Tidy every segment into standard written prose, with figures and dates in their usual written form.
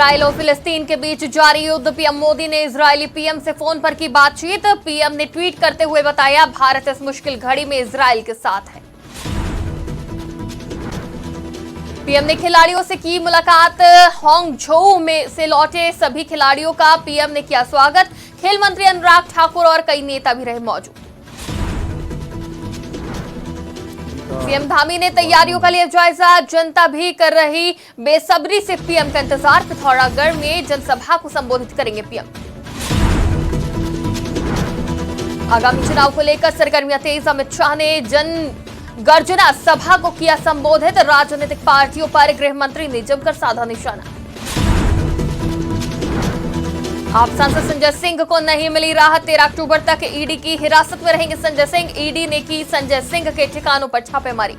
Israel और फिलिस्तीन के बीच जारी युद्ध। पीएम मोदी ने इजरायली पीएम से फोन पर की बातचीत। पीएम ने ट्वीट करते हुए बताया, भारत इस मुश्किल घड़ी में इजराइल के साथ है। पीएम ने खिलाड़ियों से की मुलाकात। हांगझोउ में से लौटे सभी खिलाड़ियों का पीएम ने किया स्वागत। खेल मंत्री अनुराग ठाकुर और कई नेता भी रहे मौजूद। सीएम धामी ने तैयारियों का लिया जायजा। जनता भी कर रही बेसब्री से पीएम का इंतजार। पिथौरागढ़ में जनसभा को संबोधित करेंगे पीएम। आगामी चुनाव को लेकर सरगर्मियां तेज। अमित शाह ने जन गर्जना सभा को किया संबोधित। राजनीतिक पार्टियों पर गृह मंत्री ने जमकर साधा निशाना। आप सांसद संजय सिंह को नहीं मिली राहत। 13 अक्टूबर तक ईडी की हिरासत में रहेंगे संजय सिंह। ईडी ने की संजय सिंह के ठिकानों पर छापेमारी।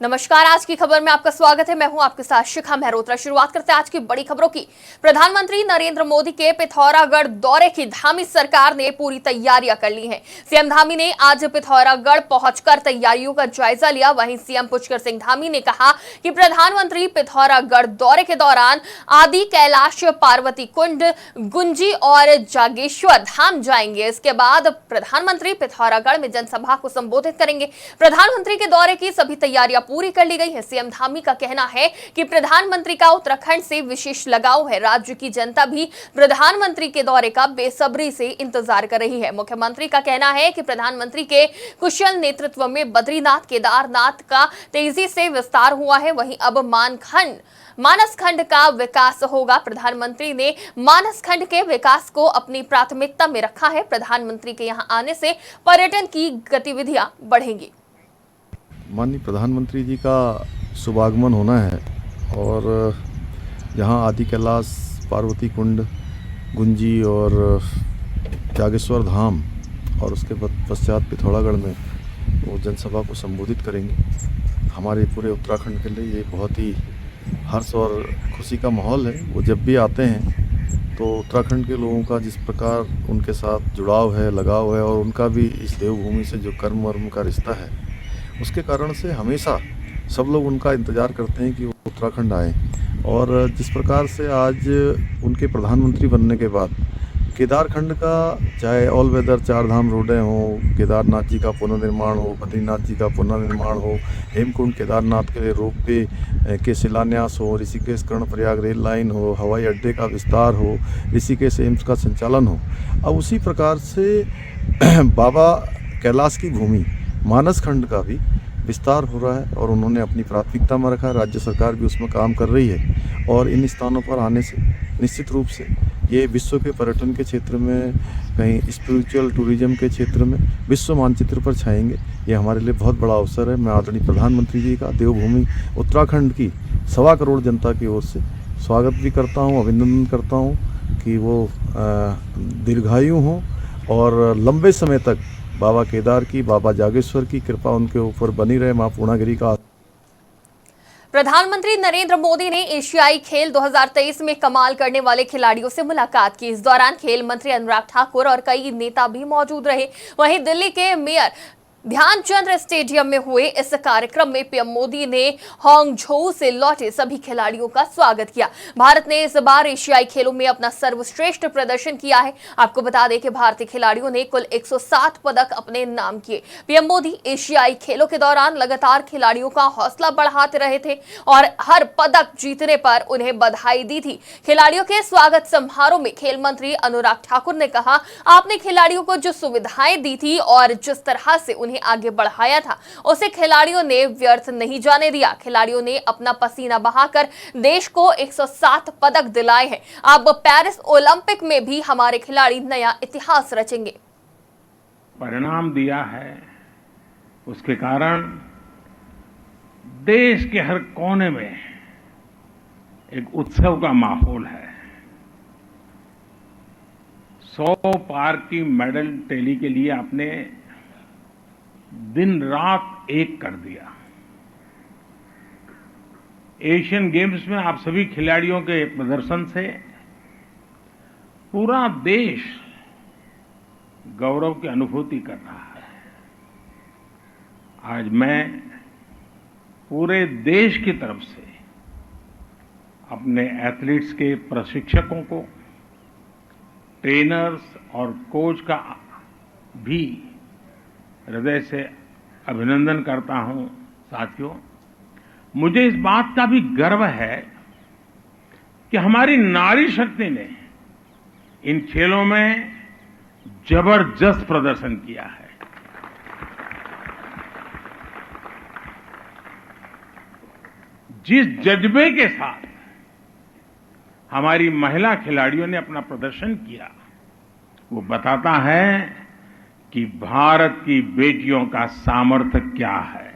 नमस्कार, आज की खबर में आपका स्वागत है। मैं हूं आपके साथ शिखा मेहरोत्रा। शुरुआत करते हैं आज की बड़ी खबरों की। प्रधानमंत्री नरेंद्र मोदी के पिथौरागढ़ दौरे की धामी सरकार ने पूरी तैयारियां कर ली हैं। सीएम धामी ने आज पिथौरागढ़ पहुंचकर तैयारियों का जायजा लिया। वहीं सीएम पुष्कर सिंह धामी ने कहा कि प्रधानमंत्री पिथौरागढ़ दौरे के दौरान आदि कैलाश, पार्वती कुंड, गुंजी और जागेश्वर धाम जाएंगे। इसके बाद प्रधानमंत्री पिथौरागढ़ में जनसभा को संबोधित करेंगे। प्रधानमंत्री के दौरे की सभी तैयारियां पूरी कर ली गई है। सीएम धामी का कहना है कि प्रधानमंत्री का उत्तराखंड से विशेष लगाव है। राज्य की जनता भी प्रधानमंत्री के दौरे का बेसब्री से इंतजार कर रही है। मुख्यमंत्री का कहना है कि प्रधानमंत्री के कुशल नेतृत्व में बद्रीनाथ, केदारनाथ का तेजी से विस्तार हुआ है। वहीं अब मानस खंड का विकास होगा। प्रधानमंत्री ने मानस खंड के विकास को अपनी प्राथमिकता में रखा है। प्रधानमंत्री के यहां आने से पर्यटन की गतिविधियां बढ़ेंगी। माननीय प्रधानमंत्री जी का शुभागमन होना है और यहाँ आदि कैलाश, पार्वती कुंड, गुंजी और जागेश्वर धाम और उसके पश्चात पिथौरागढ़ में वो जनसभा को संबोधित करेंगे। हमारे पूरे उत्तराखंड के लिए ये बहुत ही हर्ष और खुशी का माहौल है। वो जब भी आते हैं तो उत्तराखंड के लोगों का जिस प्रकार उनके साथ जुड़ाव है, लगाव है और उनका भी इस देवभूमि से जो कर्म वर्म का रिश्ता है, उसके कारण से हमेशा सब लोग उनका इंतज़ार करते हैं कि वो उत्तराखंड आए। और जिस प्रकार से आज उनके प्रधानमंत्री बनने के बाद केदारखंड का, चाहे ऑल वेदर 4 धाम रोडें हों, केदारनाथ जी का पुनर्निर्माण हो, बद्रीनाथ जी का पुनर्निर्माण हो, हेमकुंड केदारनाथ के लिए रोपवे के शिलान्यास हो, ऋषिकेश कर्णप्रयाग रेल लाइन हो, हवाई अड्डे का विस्तार हो, ऋषिकेश एम्स का संचालन हो, अब उसी प्रकार से बाबा कैलाश की भूमि मानस खंड का भी विस्तार हो रहा है और उन्होंने अपनी प्राथमिकता में रखा है। राज्य सरकार भी उसमें काम कर रही है और इन स्थानों पर आने से निश्चित रूप से ये विश्व के पर्यटन के क्षेत्र में, कहीं स्पिरिचुअल टूरिज्म के क्षेत्र में विश्व मानचित्र पर छाएंगे। ये हमारे लिए बहुत बड़ा अवसर है। मैं आदरणीय प्रधानमंत्री जी का देवभूमि उत्तराखंड की 1.25 करोड़ जनता की ओर से स्वागत भी करता हूँ, अभिनंदन करता हूँ कि वो दीर्घायु हों और लंबे समय तक बाबा केदार की, बाबा जागेश्वर की कृपा उनके ऊपर बनी रहे। मां पूर्णागिरी का। प्रधानमंत्री नरेंद्र मोदी ने एशियाई खेल 2023 में कमाल करने वाले खिलाड़ियों से मुलाकात की। इस दौरान खेल मंत्री अनुराग ठाकुर और कई नेता भी मौजूद रहे। वहीं दिल्ली के मेयर ध्यानचंद स्टेडियम में हुए इस कार्यक्रम में पीएम मोदी ने हांगझोउ से लौटे सभी खिलाड़ियों का स्वागत किया। भारत ने इस बार एशियाई खेलों में अपना सर्वश्रेष्ठ प्रदर्शन किया है। आपको बता दें कि भारतीय खिलाड़ियों ने कुल 107 पदक अपने नाम किए। पीएम मोदी एशियाई खेलों के दौरान लगातार खिलाड़ियों का हौसला बढ़ाते रहे थे और हर पदक जीतने पर उन्हें बधाई दी थी। खिलाड़ियों के स्वागत समारोह में खेल मंत्री अनुराग ठाकुर ने कहा, आपने खिलाड़ियों को जो सुविधाएं दी थी और जिस तरह से उन्हें आगे बढ़ाया था, उसे खिलाड़ियों ने व्यर्थ नहीं जाने दिया। खिलाड़ियों ने अपना पसीना बहाकर देश को 107 पदक दिलाए हैं। अब पेरिस ओलंपिक में भी हमारे खिलाड़ी नया इतिहास रचेंगे। परिणाम दिया है, उसके कारण देश के हर कोने में एक उत्सव का माहौल है। 100 पार की मेडल टैली के लिए आपने दिन रात एक कर दिया। एशियन गेम्स में आप सभी खिलाड़ियों के प्रदर्शन से पूरा देश गौरव की अनुभूति कर रहा है। आज मैं पूरे देश की तरफ से अपने एथलीट्स के प्रशिक्षकों को, ट्रेनर्स और कोच का भी हृदय से अभिनंदन करता हूं। साथियों, मुझे इस बात का भी गर्व है कि हमारी नारी शक्ति ने इन खेलों में जबरदस्त प्रदर्शन किया है। जिस जज्बे के साथ हमारी महिला खिलाड़ियों ने अपना प्रदर्शन किया, वो बताता है कि भारत की बेटियों का सामर्थ्य क्या है।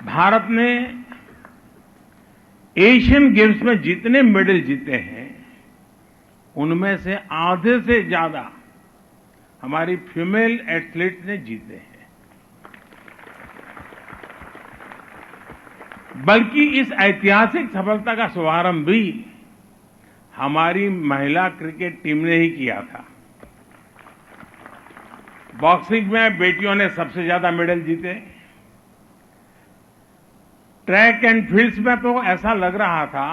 भारत ने एशियन गेम्स में जितने मेडल जीते हैं, उनमें से आधे से ज्यादा हमारी फीमेल एथलीट ने जीते हैं। बल्कि इस ऐतिहासिक सफलता का शुभारंभ भी हमारी महिला क्रिकेट टीम ने ही किया था। बॉक्सिंग में बेटियों ने सबसे ज्यादा मेडल जीते। ट्रैक एंड फील्ड्स में तो ऐसा लग रहा था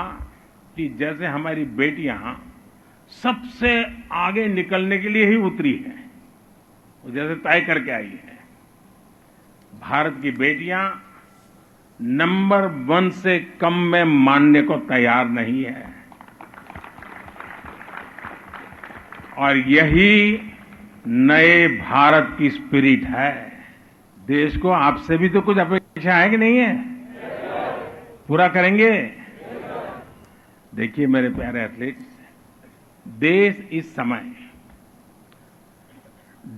कि जैसे हमारी बेटियां सबसे आगे निकलने के लिए ही उतरी हैं, वो जैसे तय करके आई है। भारत की बेटियां नंबर 1 से कम में मानने को तैयार नहीं है, और यही नए भारत की स्पिरिट है। देश को आपसे भी तो कुछ अपेक्षा है कि नहीं है? पूरा करेंगे? देखिए मेरे प्यारे एथलीट्स, देश इस समय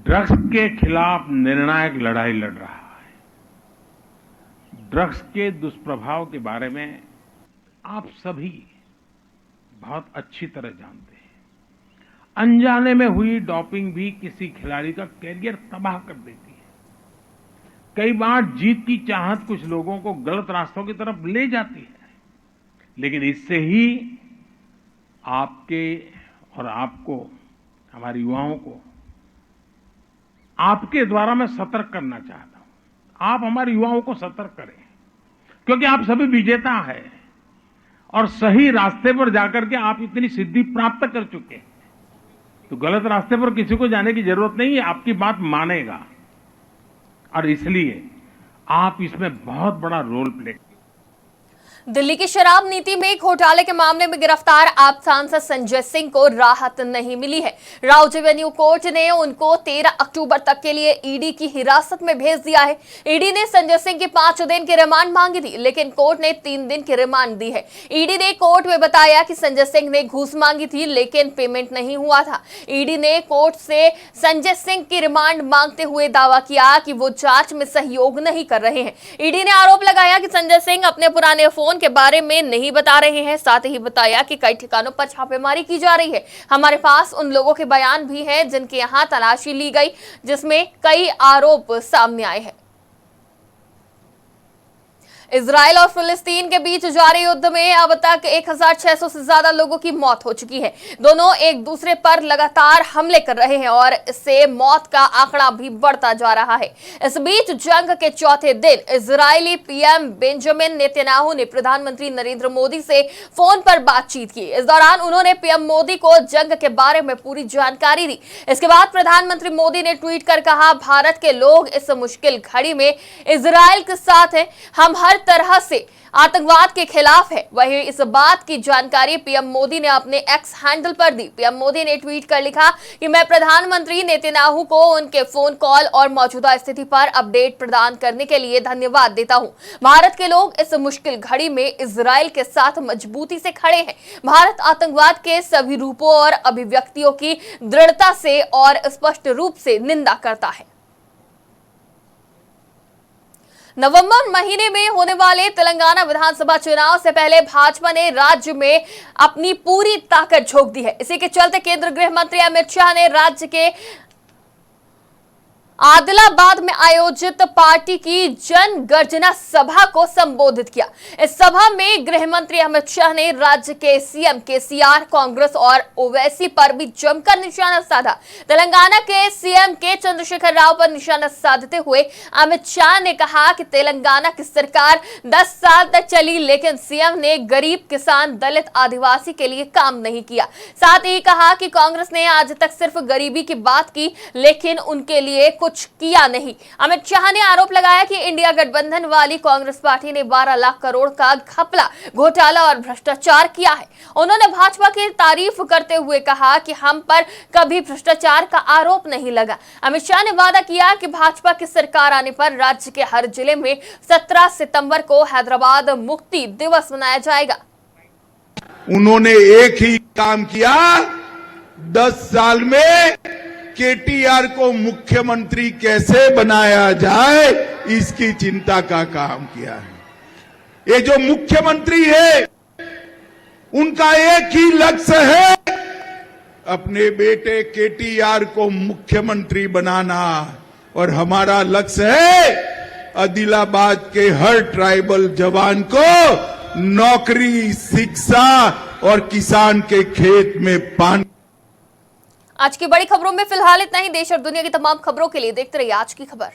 ड्रग्स के खिलाफ निर्णायक लड़ाई लड़ रहा है। ड्रग्स के दुष्प्रभाव के बारे में आप सभी बहुत अच्छी तरह जानते हैं। अनजाने में हुई डोपिंग भी किसी खिलाड़ी का कैरियर तबाह कर देती है। कई बार जीत की चाहत कुछ लोगों को गलत रास्तों की तरफ ले जाती है, लेकिन इससे ही आपके और आपको, हमारे युवाओं को आपके द्वारा मैं सतर्क करना चाहता हूं। आप हमारे युवाओं को सतर्क करें, क्योंकि आप सभी विजेता हैं और सही रास्ते पर जाकर के आप इतनी सिद्धि प्राप्त कर चुके हैं। तो गलत रास्ते पर किसी को जाने की जरूरत नहीं है, आपकी बात मानेगा, और इसलिए आप इसमें बहुत बड़ा रोल प्ले। दिल्ली की शराब नीति में घोटाले के मामले में गिरफ्तार आप सांसद संजय सिंह को राहत नहीं मिली है। राउजी वेन्यू कोर्ट ने उनको 13 अक्टूबर तक के लिए ईडी की हिरासत में भेज दिया है। ईडी ने संजय सिंह की 5 दिन की रिमांड मांगी थी, लेकिन कोर्ट ने 3 दिन की रिमांड दी है। ईडी ने कोर्ट में बताया कि संजय सिंह ने घूस मांगी थी, लेकिन पेमेंट नहीं हुआ था। ईडी ने कोर्ट से संजय सिंह की रिमांड मांगते हुए दावा किया कि वो जांच में सहयोग नहीं कर रहे हैं। ईडी ने आरोप लगाया कि संजय सिंह अपने पुराने फोन के बारे में नहीं बता रहे हैं। साथ ही बताया कि कई ठिकानों पर छापेमारी की जा रही है। हमारे पास उन लोगों के बयान भी हैं जिनके यहां तलाशी ली गई, जिसमें कई आरोप सामने आए हैं। इजराइल और फिलिस्तीन के बीच जारी युद्ध में अब तक 1600 से ज्यादा लोगों की मौत हो चुकी है। दोनों एक दूसरे पर लगातार हमले कर रहे हैं और इससे मौत का आंकड़ा भी बढ़ता जा रहा है। इस बीच जंग के चौथे दिन इजरायली पीएम बेंजामिन नेतन्याहू ने प्रधानमंत्री नरेंद्र मोदी से फोन पर बातचीत की। इस दौरान उन्होंने पीएम मोदी को जंग के बारे में पूरी जानकारी दी। इसके बाद प्रधानमंत्री मोदी ने ट्वीट कर कहा, भारत के लोग इस मुश्किल घड़ी में इजराइल के साथ हैं। हम हर तरह से आतंकवाद के खिलाफ है। वहीं इस बात की जानकारी पीएम मोदी ने अपने एक्स हैंडल पर दी। पीएम मोदी ने ट्वीट कर लिखा कि मैं प्रधानमंत्री नेतन्याहू को उनके फोन कॉल और मौजूदा स्थिति पर अपडेट प्रदान करने के लिए धन्यवाद देता हूं। भारत के लोग इस मुश्किल घड़ी में इजराइल के साथ मजबूती से खड़े हैं। भारत आतंकवाद के सभी रूपों और अभिव्यक्तियों की दृढ़ता से और स्पष्ट रूप से निंदा करता है। नवंबर महीने में होने वाले तेलंगाना विधानसभा चुनाव से पहले भाजपा ने राज्य में अपनी पूरी ताकत झोंक दी है। इसी के चलते केंद्रीय गृह मंत्री अमित शाह ने राज्य के आदिलाबाद में आयोजित पार्टी की जन गर्जना सभा को संबोधित किया। इस सभा में गृह मंत्री अमित शाह ने राज्य के सीएम केसीआर, कांग्रेस और ओवैसी पर भी जमकर निशाना साधा। तेलंगाना के सीएम के चंद्रशेखर राव पर निशाना साधते हुए अमित शाह ने कहा कि तेलंगाना की सरकार 10 साल तक चली, लेकिन सीएम ने गरीब, किसान, दलित, आदिवासी के लिए काम नहीं किया। साथ ही कहा कि कांग्रेस ने आज तक सिर्फ गरीबी की बात की, लेकिन उनके लिए कुछ किया नहीं। अमित शाह ने आरोप लगाया कि इंडिया गठबंधन वाली कांग्रेस पार्टी ने 12 लाख करोड़ का घपला, घोटाला और भ्रष्टाचार किया है। उन्होंने भाजपा की तारीफ करते हुए कहा कि हम पर कभी भ्रष्टाचार का आरोप नहीं लगा। अमित शाह ने वादा किया कि भाजपा की सरकार आने पर राज्य के हर जिले में 17 सितंबर को हैदराबाद मुक्ति दिवस मनाया जाएगा। उन्होंने एक ही काम किया, 10 साल में केटीआर को मुख्यमंत्री कैसे बनाया जाए, इसकी चिंता का काम किया है। ये जो मुख्यमंत्री है, उनका एक ही लक्ष्य है, अपने बेटे केटीआर को मुख्यमंत्री बनाना। और हमारा लक्ष्य है आदिलाबाद के हर ट्राइबल जवान को नौकरी, शिक्षा और किसान के खेत में पानी। आज की बड़ी खबरों में फिलहाल इतना ही। देश और दुनिया की तमाम खबरों के लिए देखते रहिए आज की खबर।